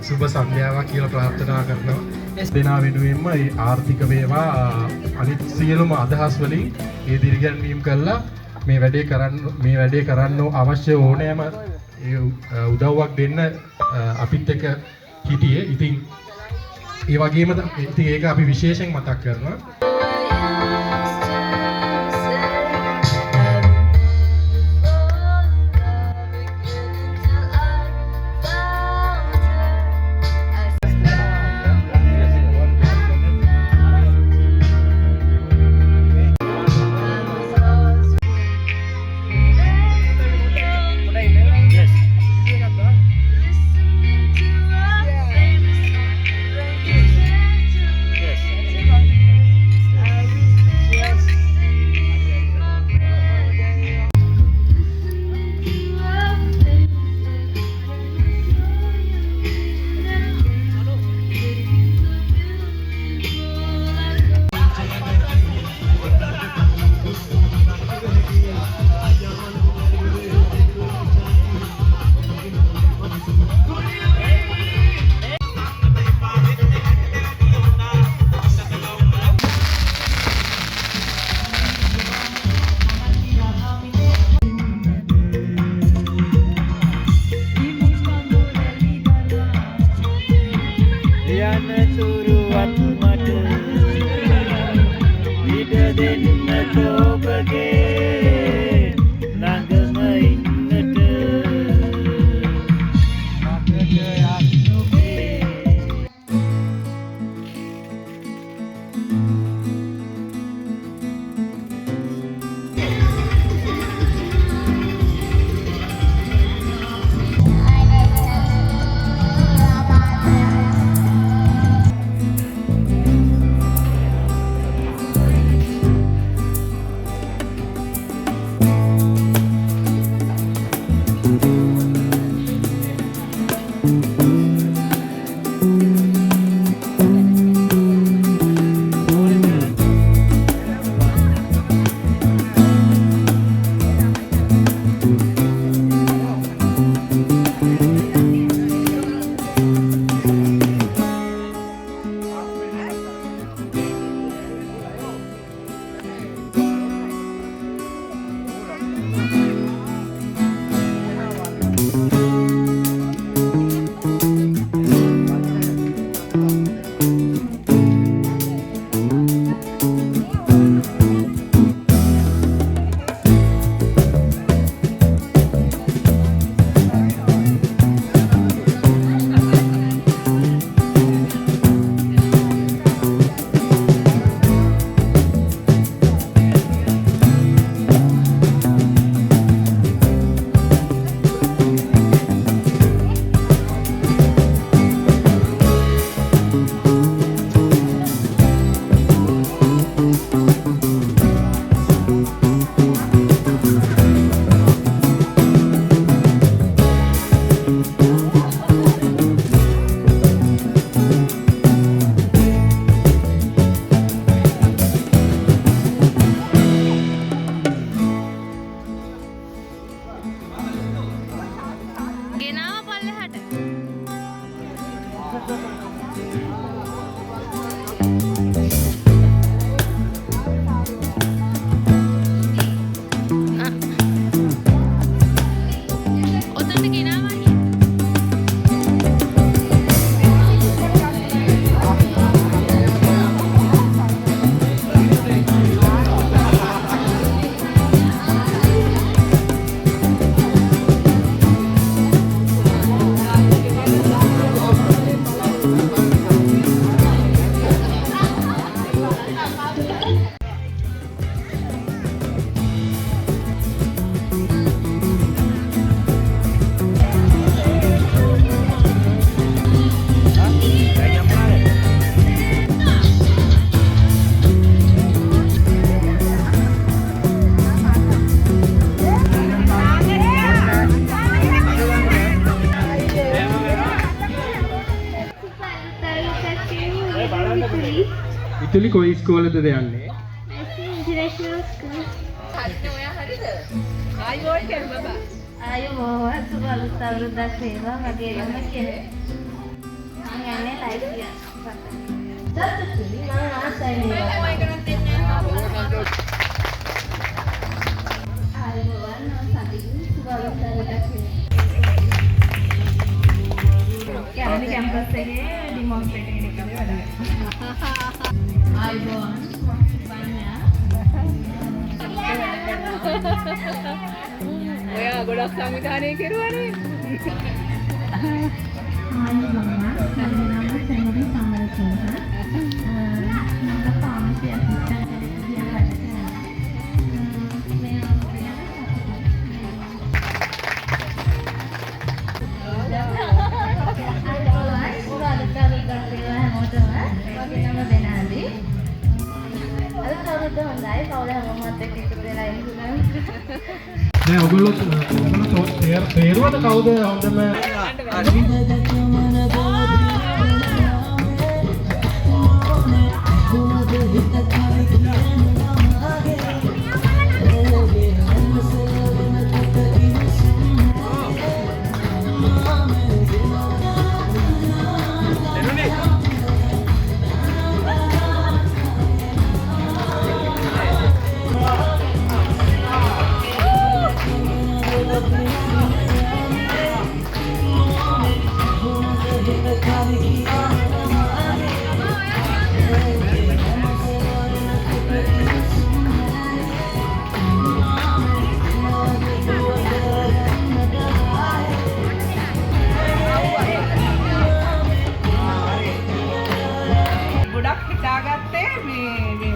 සුබ සන්ධ්‍යාවක් කියලා ප්‍රාර්ථනා කරනවා. දෙනා වෙනුවෙන්ම ආර්ථික වේවා අනිත් සියලුම අදහස් වලින් ඒ දිරිගැන්වීම් කළා මේ වැඩේ කරන්න අවශ්‍ය ඕනෑම උදව්වක් දෙන්න අපිත් එක්ක හිටියේ. ඉතින් ඒ වගේම ඉතින් ඒක අපි විශේෂයෙන් මතක් කරනවා. ඇක්චුලි කොයි ඉස්කෝලේද යන්නේ? International School. හරිද ඔයා හරිද? ආයුබෝවන් කියන බබා. ආයුබෝවන් සුබ අලුත් අවුරුද්දක් වේවා මගේ නම කෙරේ. මම යන්නේ ලයිෆ් එක. සතුටුයි මම ආසයි මේවා. ආයුබෝවන් සතියි සුබ අලුත් අවුරුද්දක් වේවා. කැලණි කැම්පස් එකේ ඩිමොන්ස්ට්‍රේටර් එකේ වැඩ කරනවා. ආයුබෝවන් ඔයා ගොඩක් සංවිධානය කෙරුවානේ. නෑ ඔයගොල්ලෝ තේරුවද කවුද හොඳම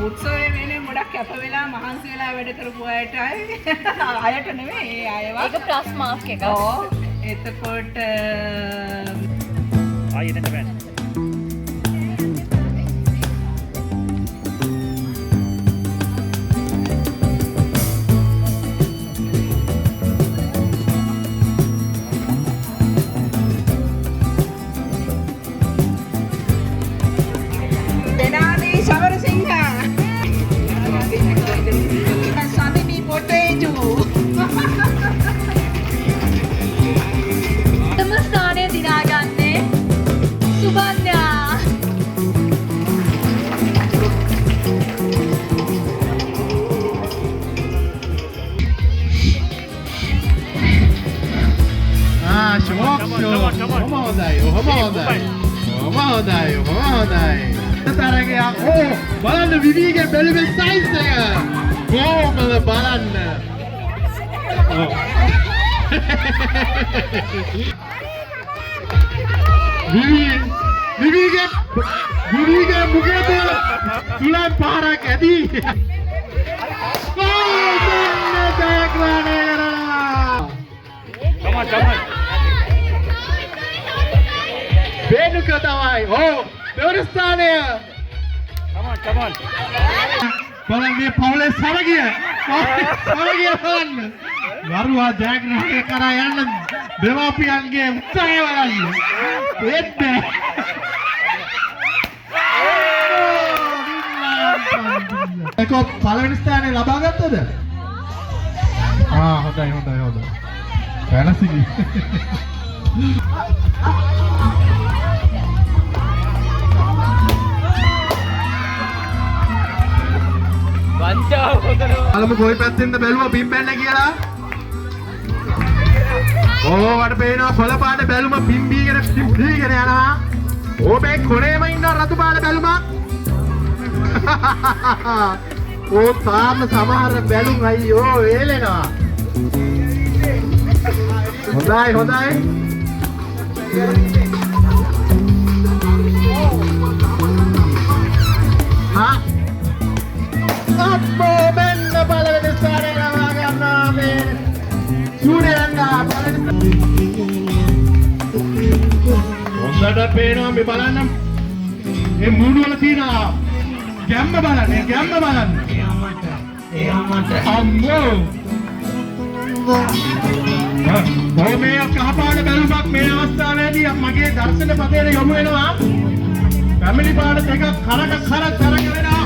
උත්සවයේ වෙන්නේ ගොඩක් කැප වෙලා මහන්සි වෙලා වැඩ කරපු අයටයි අයට නෙමෙයි ඒ අයව. ඒක ප්ලස් මාර්ක් එකක්. ඔව්. එතකොට ආයෙත් බෑ. බලන්න විවිගේ බැලුවේ සයිස් එක කොහොමද බලන්න විවිගේ මුගේ තුලන් පාරක් ඇති බේනුක තමයි දෙවන ස්ථානය Come on. බලන්න මේ පවුලේ සමගිය බලන්න. වරුවා ජයග්‍රහණය කරා යන්න දෙමාපියන්ගේ උත්සාහය බලන්න. ඒත් ඒක පළවෙනි ස්ථානය ලබා ගත්තද? හොඳයි. පැනසිලි. අලම කොයි පැත්තෙන්ද බැලුවා පින් පැන්න කියලා? ඕවට පේනවා කොළ පාට බැලුම පින් බීගෙන යනවා. මේ කොරේම ඉන්න රතු පාට බැලුම. තාම සමහර බැලුම් අයියෝ වේලෙනවා. හොඳයි. අපෝ බෙන්න බලවෙන ස්ථානය ලබා ගන්නවා මේ සූර්යරංගා හොඳට පේනවා මේ බලන්න මේ මූණු වල තියෙන ගැම්ම බලන්න අම්මෝ මේ කහපාට බැලුමක් මේ අවස්ථාවේදී මගේ දර්ශන පතේට යොමු වෙනවා. ෆැමිලි පාට එකක් කරක වෙනවා.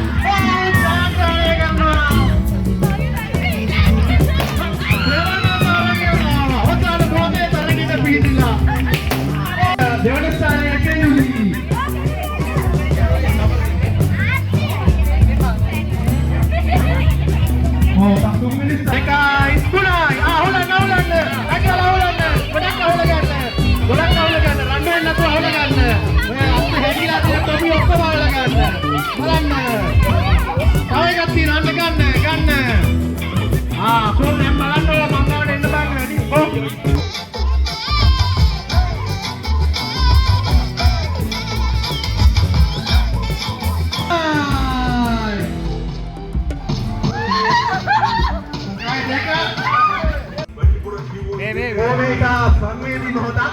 Bim hoda.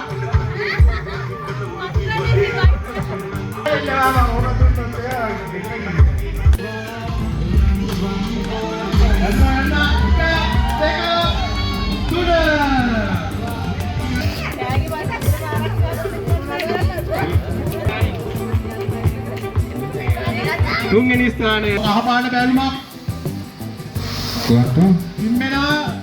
තුන්වෙනි ස්ථානයේ අහපාන බැලුමක් කොහොමද ඉන්නවා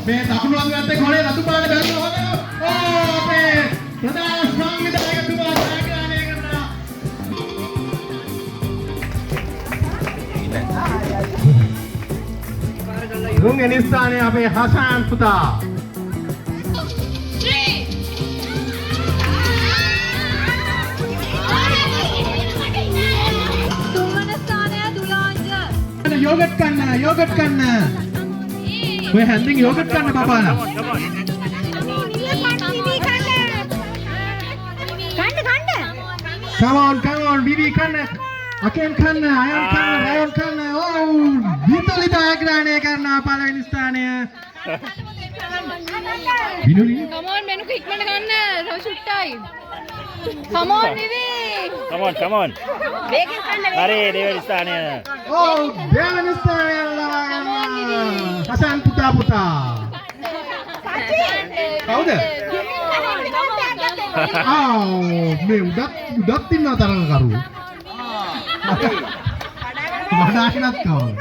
මේ දකුණු අතේ කොලේ රතු පාන බැලුම හොදනවා මේ ප්‍රධාන සංවිධායකතුමා ජයග්‍රහණය කරනවා තුන්වෙනි ස්ථානයේ අපේ හසන් පුතා योगट करना कोई हैंडिंग योगट करना पापा ना come on बीबी करना अकेन करना आयन करना रायन करना ओ वितलिता अग्रहणය करना පළවෙනි ස්ථානය විනුනි come on මෙනුක ඉක්මනට ගන්න රොෂුට්ටයි come on නිවි come on වේගෙන් කන්න හරි දෙවෙනි ස්ථානය ओ දෙවෙනි ස්ථානය හසන් පුතා කවුද මේ උඩත් ඉන්න තරඟකරු වඩාගෙනත් කවුද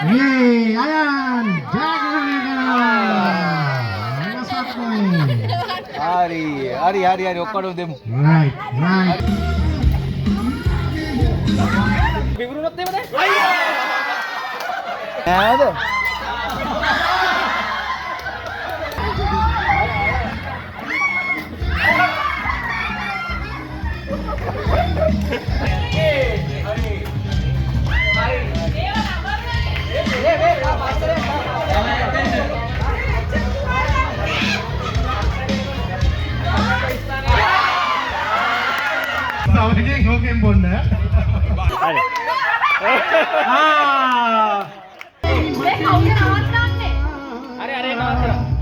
මේ අයන් ජයග්‍රහණය කරනවා හරි ඔක්කොම දෙමු right විවරුණොත් එහෙම නේද සමගින් හොකෙන් බොන්න හරි මේ කවුද නවත්තන්නේ හරි නවත්තලා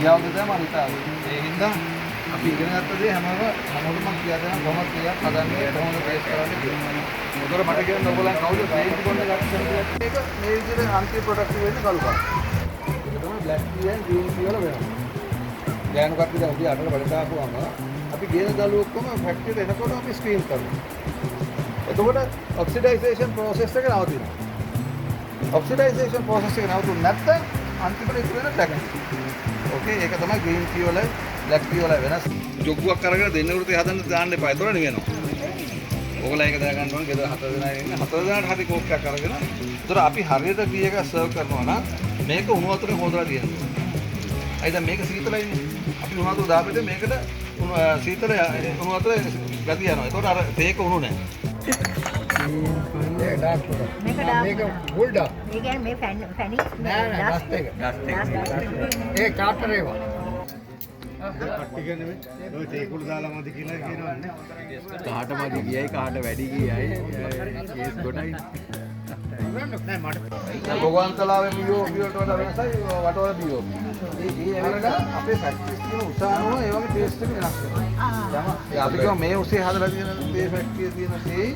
ක්‍රියාවද තමයි මම හිතාවේ. ඒ හින්දා අපි ඉගෙන ගත්ත දේ හැමෝටම කියා දෙනවා කොහොමද ක්‍රියාවක් හදන්නේ කොහොමද ටෙස්ට් කරන්නේ කියලා. ඒතර මට කියන්න ඕගොල්ලන් කවුද ට්‍රේන් කොන්න ගන්න මේක මේ විදිහට අන්තිම ප්‍රොඩක්ට් වෙන්නේ කළු පාට. ඒක තමයි black T and green T වල වෙනවා. ගෑනු කට්ටිය දැන් උදේ 8ට වැඩ දාපුවම අපි ගේන දළු ඔක්කොම ෆැක්ටරියට එනකොට අපි ස්ක්‍රීන් කරනවා. එතකොට ඔක්සිඩයිසේෂන් ප්‍රොසෙස් එක නවතිනවා. ඔක්සිඩයිසේෂන් ප්‍රොසෙස් එක නවතුනේ නැත්නම් අන්තිමට ඉතුරු වෙන බ්ලැක් ටී. ඕකේ ඒක තමයි green ටී වල බ්ලැක් ටී වල වෙනස්. ජොග්ගුවක් අරගෙන දෙන්නෙකුට හදන්න දාන්න එපා. ඒතකොට නිවෙනවා. ඔයගොල්ලෝ ඒක දා ගන්න ඕනේ. ගෙදර 4 දෙනා ඉන්නේ. 4 දෙනාට හරි කෝක් එකක් අරගෙන. ඒතකොට අපි හරියට ටී එක සර්ව් කරනවා නම් මේක උණු වතුරෙන් හොදලා තියෙනවා. අයි දැන් මේක සීතලයිනේ. අපි උණු වතුර දාපෙට මේකට සීතල උණු වතුර ගතිය යනවා. ඒතකොට අර තේක උණු නැහැ. මේක full dark. ඒ කියන්නේ මේ ෆැනි නෑ ඩස්ට් එක. ඒ කාටර් ඒවා. කහට මදි ගියයි කහට වැඩි ගියයි කේස් ගොඩයි. දැන් භෝගවන්තලාවේ BOP වලට වඩා වෙනසයි වටවල BOP. ඒ ඇවිල්ලා අපේ ෆැක්ටරිස් තියෙන උසාවම ඒ වගේ ටේස්ට් එක වෙනස් වෙනවා. අපි කියමු මේ උසේ හදලා තියෙන මේ ෆැක්ටරියේ තියෙන තේ